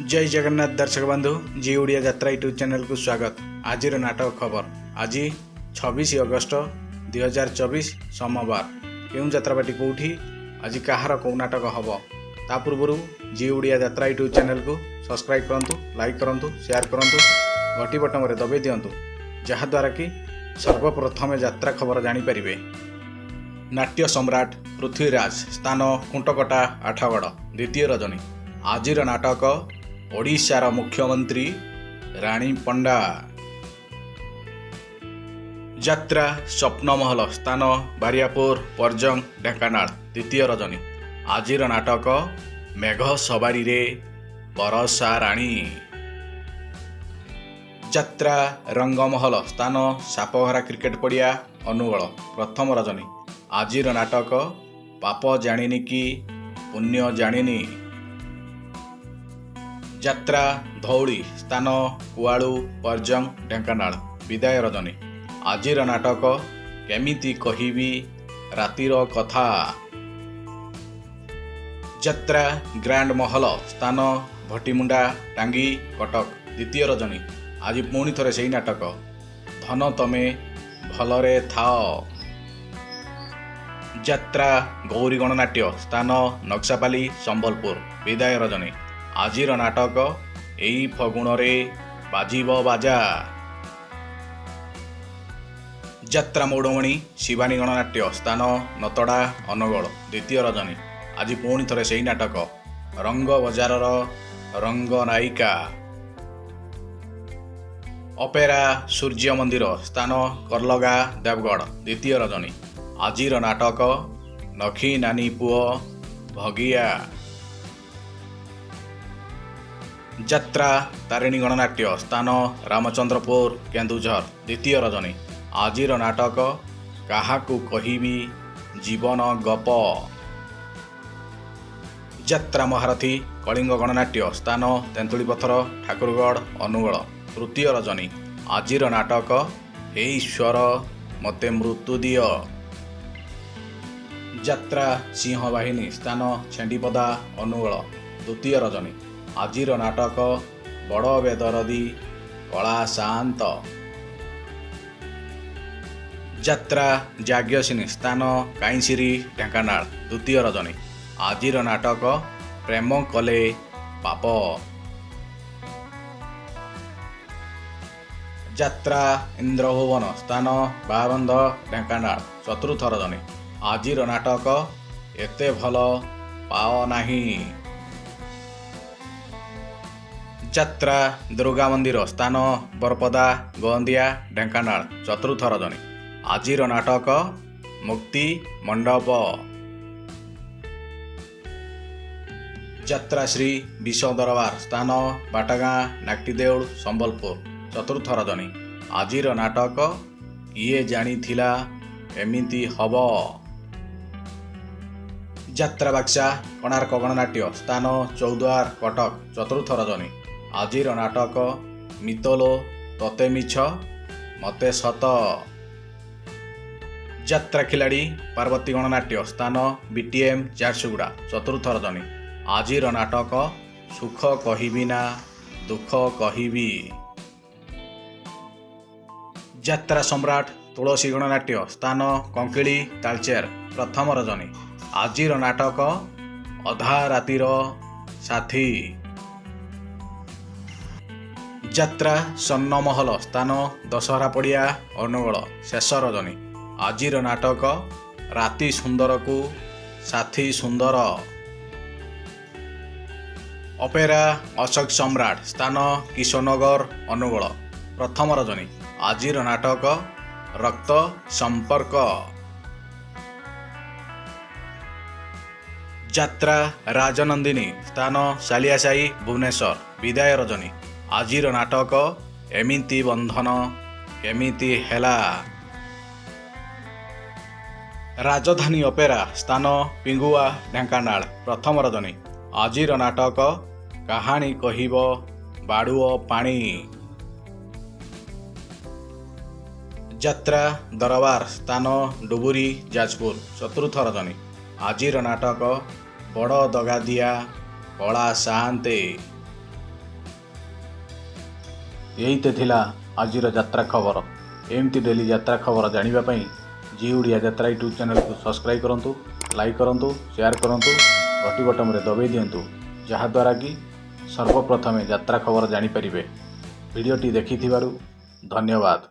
जय जगन्नाथ दर्शक बंधु जी ओडिया यात्रा यूट्यूब चैनल को स्वागत। आज नाटक खबर आज 26 अगस्त 2024 सोमवार क्यों यात्रापाटी कौटी आज कहार कौ नाटक हम ता पूर्व जी ओडिया यात्रा यूट्यूब चैनल को सब्सक्राइब करूँ, लाइक करूँ, शेयर करूँ, घटी बटन में दबाई दिंतु जहाद्वारा कि सर्वप्रथम यात्रा खबर जानीपारे। नाट्य सम्राट पृथ्वीराज स्थान खुंटकटा आठगड़ द्वितीय रजनी। आजिर नाटक ओडिशार मुख्यमंत्री राणी पंडा। यात्रा स्वप्नमहल स्थान बारियापुर पर्जंग ढेंकानाल द्वितीय रजनी। आजिर नाटक मेघ सवारी रे बरसा राणी। यात्रा रंगमहल स्थान सापघरा क्रिकेट पड़िया अनुगुल प्रथम रजनी। आजिर नाटक पाप जानिनी कि पुण्य जानिनी। यात्रा धौली स्थान कुआलू पर्जंग ढेंकानाल विदाय रजनी। आजिर नाटक केमिति कहिबी रातिर कथा। यात्रा ग्रांड महल स्थान भटीमुंडा टांगी कटक द्वितीय रजनी। आज पुणी थरे सेही नाटक धन तमे भलरे थाओ। यात्रा गौरी गणनाट्य स्थान नक्सापाली संबलपुर विदाय रजनी। आजिर नाटक एई फगुणरे बाजिब बाजा। यात्रा मौड़मणि शिवानी गणनाट्य स्थान नतड़ा अनुगुल द्वितीय रजनी। आज पुणी थरे सेही नाटक रंग बजारर रंग नायिका। अपेरा सूर्य मंदिर स्थान करलगा देवगढ़ द्वितीय रजनी। आजिर नाटक नखी नानी पुओ भगिया। यात्रा तारिणी गणनाट्य स्थान रामचंद्रपुर केन्दुझर द्वितीय रजनी। आजिर नाटक काहाकू कहिबी जीवन गप। यात्रा महारथी कलिंग गणनाट्य स्थान तेंतुलीपथर ठाकुरगढ़ अनुगुल तृतीय रजनी। आजिर नाटक हे ईश्वर मते मृत्यु दिय। यात्रा सिंहवाहिनी स्थान छेंडीपदा अनुगुल द्वितीय रजनी। आजिर नाटक बड़ बेदरदी कला शांत। यात्रा जाग्यसिनी स्थान काईसिरी ढेंकानाल द्वितीय रजनी। आजिर नाटक प्रेम कले पाप। यात्रा इंद्रभुवन स्थान बाबंध ढेंकानाल चतुर्थ रजनी। आजिर नाटक एते भल पाओ नाही। यात्रा दुर्गा मंदिर स्थान बरपदा गोंदिया ढेंकानाल चतुर्थ रजनी। आजिर नाटक मुक्ति मंडप। यात्रा श्री विश्व दरबार स्थान बाटागाँ नाक्टिदेउल संबलपुर चतुर्थ रजनी। आजिर नाटक किए जानी थिला एमिति हब। यात्रा बाक्सा कोणार्क गणनाट्य स्थान चौद्वार कटक चतुर्थ रजनी। आजिर नाटक मितलो तते मिछ मते सत। यात्रा खिलाड़ी पार्वती गणनाट्य स्थान बीटीएम झारसुगुड़ा चतुर्थ रजनी। आजिर नाटक सुख कहिबी ना दुख कहिबी। यात्रा सम्राट तुलसी गणनाट्य स्थान कंकिली तालचेर प्रथम रजनी। आजिर नाटक अधा रातिर साथी। यात्रा स्वर्णमहल स्थान दशहरा पड़िया अनुगुल शेष रजनी। आजिर नाटक राति सुंदर को साथी सुंदर। अपेरा अशोक सम्राट स्थान किशोरनगर अनुगुल प्रथम रजनी। आजिर नाटक रक्त संपर्क। यात्रा राजनंदिनी स्थान सालियासाई भुवनेश्वर विदाय रजनी। आजिर नाटक एमिति बंधन केमिति हेला। राजधानी अपेरा स्थान पिंगुआ ढेंकानाल प्रथम रजनी। आजिर नाटक कहानी कहिब बाड़ुओ पानी। यात्रा दरबार स्थान डुबुरी जाजपुर चतुर्थ रजनी। आजिर नाटक बड़ दगादिया कला शांते। यही थिला आजिर यात्रा खबर। एमती डेली यात्रा खबर जानिबा पई जी ओडिया यात्रा यूट्यूब चैनल को सब्सक्राइब करंतु, लाइक करंतु, शेयर करंतु, घंटी बटन रे दबाई दियंतु, जहाँ द्वारा कि सर्वप्रथमे यात्रा खबर जानी परिबे। वीडियोटी देखिथिबारु धन्यवाद।